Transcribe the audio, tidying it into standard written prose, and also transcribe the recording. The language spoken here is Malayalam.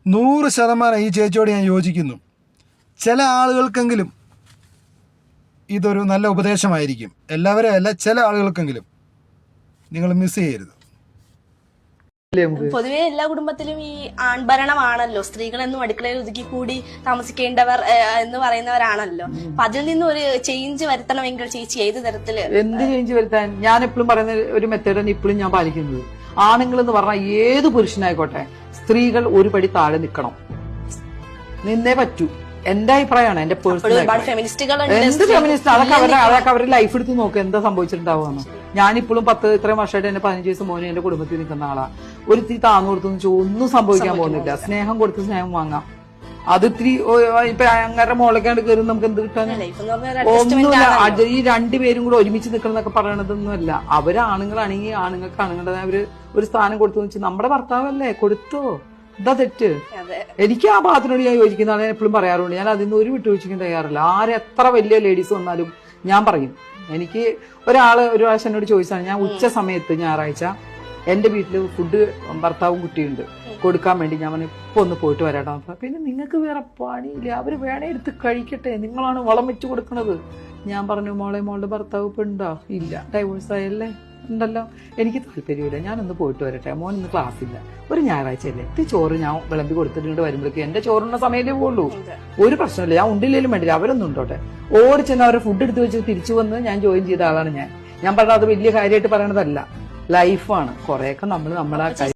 100% ഈ ചേച്ചിയോട് ഞാൻ യോജിക്കുന്നു. ചില ആളുകൾക്കെങ്കിലും ഇതൊരു നല്ല ഉപദേശമായിരിക്കും. എല്ലാവരും അല്ല, ചില ആളുകൾക്കെങ്കിലും. നിങ്ങൾ മിസ് ചെയ്യരുത്. പൊതുവെ എല്ലാ കുടുംബത്തിലും ഈ ആൺഭരണമാണല്ലോ. സ്ത്രീകളെന്നും അടുക്കളയിൽ ഒതുക്കി കൂടി താമസിക്കേണ്ടവർ എന്ന് പറയുന്നവരാണല്ലോ. അപ്പൊ അതിൽ നിന്ന് ഒരു ചേഞ്ച് വരുത്തണമെങ്കിൽ ചേച്ചി ഏത് തരത്തില്? എന്ത് ചേഞ്ച് വരുത്താൻ? ഞാൻ എപ്പോഴും പറയുന്ന ഒരു മെത്തേഡാണ് ഇപ്പോഴും ഞാൻ പാലിക്കുന്നത്. ആണുങ്ങൾ എന്ന് പറഞ്ഞാൽ ഏത് പുരുഷനായിക്കോട്ടെ, സ്ത്രീകൾ ഒരു പടി താഴെ നിൽക്കണം, നിന്നേ പറ്റൂ. എന്റെ അഭിപ്രായമാണ്, എന്റെ പേഴ്സണൽ. എന്ത് ഫെമിനിസ്റ്റ്? അതൊക്കെ അവരുടെ ലൈഫ് എടുത്ത് നോക്കുക എന്താ സംഭവിച്ചിട്ടുണ്ടാവുമെന്ന്. ഞാനിപ്പോഴും ഇത്രയും വർഷമായിട്ട് എന്റെ 15 വയസ്സ് മോനെ എന്റെ കുടുംബത്തിൽ നിൽക്കുന്ന ആളാ. ഒരിത്തിരി താന്നു കൊടുത്തു ഒന്നും സംഭവിക്കാൻ പോകുന്നില്ല. സ്നേഹം കൊടുത്ത് സ്നേഹം വാങ്ങാം. അത് ഇത്തിരി ഇപ്പൊ അങ്ങനെ മോളേക്കാണ്ട് കയറി നമുക്ക് എന്ത് കിട്ടാൻ? ഒന്നുമില്ല. ഈ രണ്ടുപേരും കൂടെ ഒരുമിച്ച് നിൽക്കണം എന്നൊക്കെ പറയണതൊന്നുമല്ല. ആണുങ്ങളാണെങ്കിൽ ആണുങ്ങൾക്ക് ആണുങ്ങളുടെ ഒരു സ്ഥാനം കൊടുത്തു വെച്ചാൽ നമ്മുടെ ഭർത്താവല്ലേ, കൊടുത്തോ, എന്താ തെറ്റ്? എനിക്ക് ആ ഭാഗത്തിനോട് ഞാൻ യോജിക്കുന്നതാണ്. ഞാൻ എപ്പോഴും പറയാറുണ്ട്, ഞാൻ അതിൽ നിന്ന് ഒരു വിട്ടുവീഴ്ചയ്ക്കും തയ്യാറില്ല. എത്ര വലിയ ലേഡീസ് വന്നാലും ഞാൻ പറയും. എനിക്ക് ഒരു പ്രാവശ്യം എന്നോട് ചോദിച്ചാണ്, ഞാൻ ഉച്ച സമയത്ത് ഞായറാഴ്ച എന്റെ വീട്ടില് ഫുഡ് ഭർത്താവും കുട്ടിയുണ്ട് കൊടുക്കാൻ വേണ്ടി ഞാൻ പറഞ്ഞു ഇപ്പൊ ഒന്ന് പോയിട്ട് വരാട്ടോ. പിന്നെ നിങ്ങൾക്ക് വേറെ പണിയില്ല, അവര് വേണേ എടുത്ത് കഴിക്കട്ടെ, നിങ്ങളാണ് വളം വെച്ച് കൊടുക്കണത്. ഞാൻ പറഞ്ഞു മോളുടെ ഭർത്താവ് ഇപ്പൊ ഉണ്ടോ? ഇല്ല, ഡൈവോഴ്സ് ആയല്ലേ, ഉണ്ടല്ലോ. എനിക്ക് താല്പര്യമില്ല, ഞാനൊന്ന് പോയിട്ട് വരട്ടെ, മോൻ ഇന്ന് ക്ലാസ് ഇല്ല, ഒരു ഞായറാഴ്ച അല്ലേ, ചോറ് ഞാൻ വിളമ്പി കൊടുത്തിട്ട് വരുമ്പോഴേക്കും എന്റെ ചോറുന്ന സമയമല്ലേ പോകുള്ളൂ, ഒരു പ്രശ്നമില്ല, ഞാൻ ഉണ്ടില്ലേലും വേണ്ടില്ല, അവരൊന്നും ഉണ്ടോട്ടെ. ഓടിച്ചെന്ന് അവരെ ഫുഡ് എടുത്ത് വെച്ച് തിരിച്ചു വന്ന് ഞാൻ ജോയിൻ ചെയ്ത ആളാണ് ഞാൻ പറഞ്ഞത്. അത് വലിയ കാര്യമായിട്ട് പറയണതല്ല, ലൈഫാണ്. കുറെയൊക്കെ നമ്മളെ